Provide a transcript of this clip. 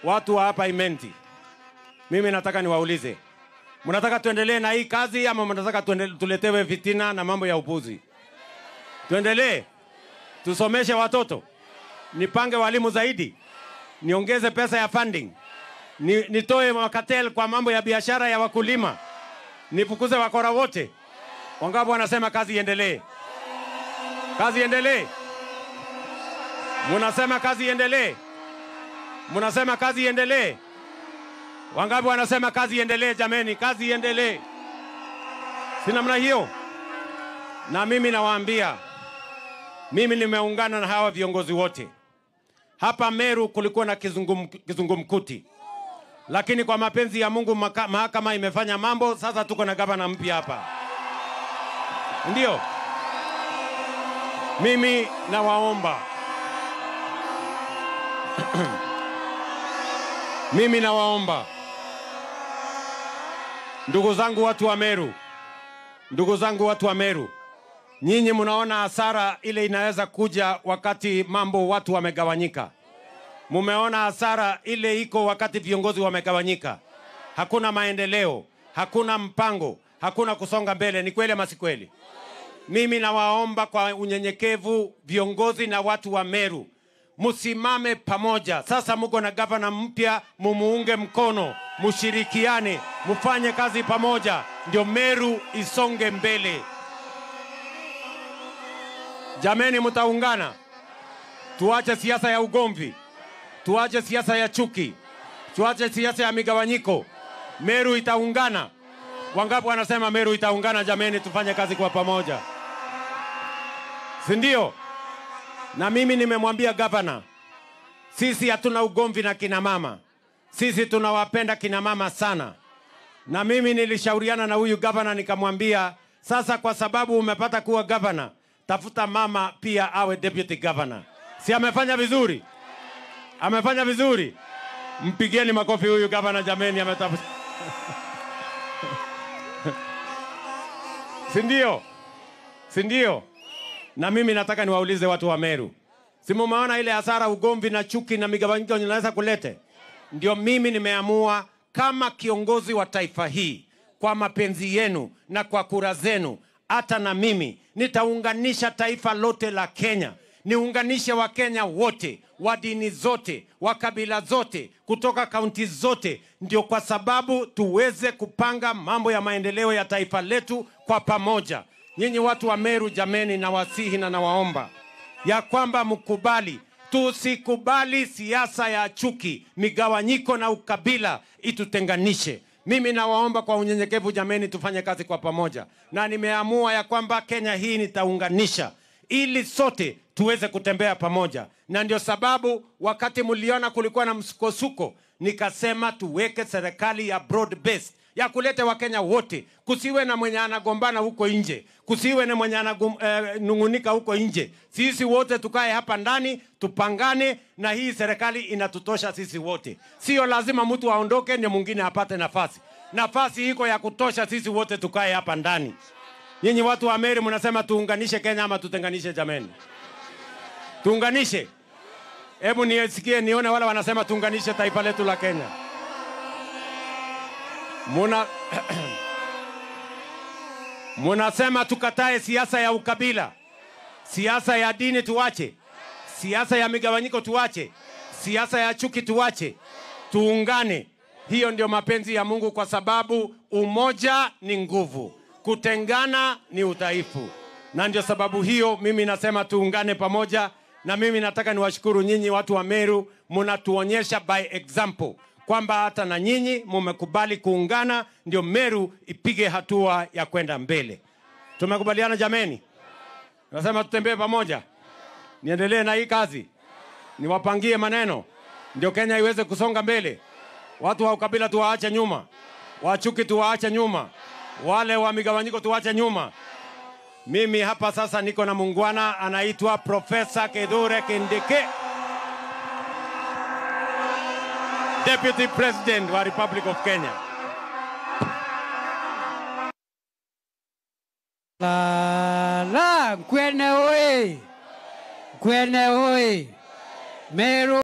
Watu hapa Imenti, mimi nataka niwaulize, mnataka tuendelee na hii kazi ama mnataka tuletewe fitina na mambo ya upuzi? Tuendelee, tusomeshe watoto, nipange walimu zaidi, niongeze pesa ya funding, nitoe makatel kwa mambo ya biashara ya wakulima, nifukuze wakora wote. Wangapi wanasema kazi iendelee? Kazi iendelee. Munasema kazi iendelee. Munasema kazi iendelee. Wangapi wanasema kazi iendelee? Jameni, kazi iendelee. Si namna hiyo? Na mimi nawaambia, mimi nimeungana na hawa viongozi wote. Hapa Meru kulikuwa na kizungumkuti, lakini kwa mapenzi ya Mungu mahakama imefanya mambo. Sasa tuko na gavana mpya hapa. Ndio mimi nawaomba mimi nawaomba ndugu zangu watu wa Meru, ndugu zangu watu wa Meru, nyinyi mnaona hasara ile inaweza kuja wakati mambo watu wamegawanyika. Mumeona hasara ile iko wakati viongozi wamegawanyika. Hakuna maendeleo, hakuna mpango, hakuna kusonga mbele. Ni kweli ama si kweli? Mimi nawaomba kwa unyenyekevu viongozi na watu wa Meru, musimame pamoja. Sasa mko na gavana mpya, mumuunge mkono, mushirikiane, mufanye kazi pamoja, ndio Meru isonge mbele. Jameni, mtaungana. Tuache siasa ya ugomvi, tuache siasa ya chuki, tuache siasa ya migawanyiko. Meru itaungana. Wangapi wanasema Meru itaungana? Jameni, tufanye kazi kwa pamoja, si ndio? Na mimi nimemwambia gavana, sisi hatuna ugomvi na kina mama, sisi tunawapenda kina mama sana. Na mimi nilishauriana na huyu gavana nikamwambia, sasa kwa sababu umepata kuwa gavana, tafuta mama pia awe deputy governor. Si amefanya vizuri? Amefanya vizuri. Mpigieni makofi huyu gavana jameni, ametafuta. Si ndio? Si ndio? Na mimi nataka niwaulize watu wa Meru, si mumeona ile hasara ugomvi na chuki na migawanyiko inaweza kulete? Ndio mimi nimeamua kama kiongozi wa taifa hii, kwa mapenzi yenu na kwa kura zenu, hata na mimi nitaunganisha taifa lote la Kenya. Niunganishe wa Kenya wote, wa dini zote, wa kabila zote, kutoka kaunti zote, ndio kwa sababu tuweze kupanga mambo ya maendeleo ya taifa letu kwa pamoja. Nyinyi watu wa Meru jameni, na wasihi na nawaomba ya kwamba mkubali, tusikubali siasa ya chuki, migawanyiko na ukabila itutenganishe. Mimi nawaomba kwa unyenyekevu jameni, tufanye kazi kwa pamoja. Na nimeamua ya kwamba Kenya hii nitaunganisha ili sote tuweze kutembea pamoja. Na ndio sababu wakati mliona kulikuwa na msukosuko, nikasema tuweke serikali ya broad based, ya kuleta Wakenya wote. Kusiwe na mwenye anagombana huko nje, kusiwe na mwenye ananungunika huko nje. Sisi wote tukae hapa ndani, tupangane, na hii serikali inatutosha sisi wote. Sio lazima mtu aondoke ndio mwingine apate nafasi. Nafasi iko ya kutosha, sisi wote tukae hapa ndani. Nyinyi watu wa Meru mnasema tuunganishe Kenya ama tutenganishe jameni? Tuunganishe. Hebu nisikie nione wale wanasema tuunganishe taifa letu la Kenya. Munasema tukatae siasa ya ukabila, siasa ya dini tuache, siasa ya migawanyiko tuache, siasa ya chuki tuache, tuungane. Hiyo ndio mapenzi ya Mungu, kwa sababu umoja ni nguvu, kutengana ni udhaifu. Na ndio sababu hiyo mimi nasema tuungane pamoja. Na mimi nataka niwashukuru nyinyi watu wa Meru, mnatuonyesha by example kwamba hata na nyinyi mmekubali kuungana, ndio Meru ipige hatua ya kwenda mbele. Tumekubaliana jameni? Nasema tutembee pamoja, niendelee na hii kazi, niwapangie maneno, ndio Kenya iweze kusonga mbele. Watu wa ukabila tuwaache nyuma, wachuki tuwaache nyuma, wale wa migawanyiko tuwaache nyuma. Mimi hapa sasa niko na muungwana anaitwa Professor Kithure Kindiki, Deputy President wa Republic of Kenya. La, Kwene oi! Kwene oi! Meru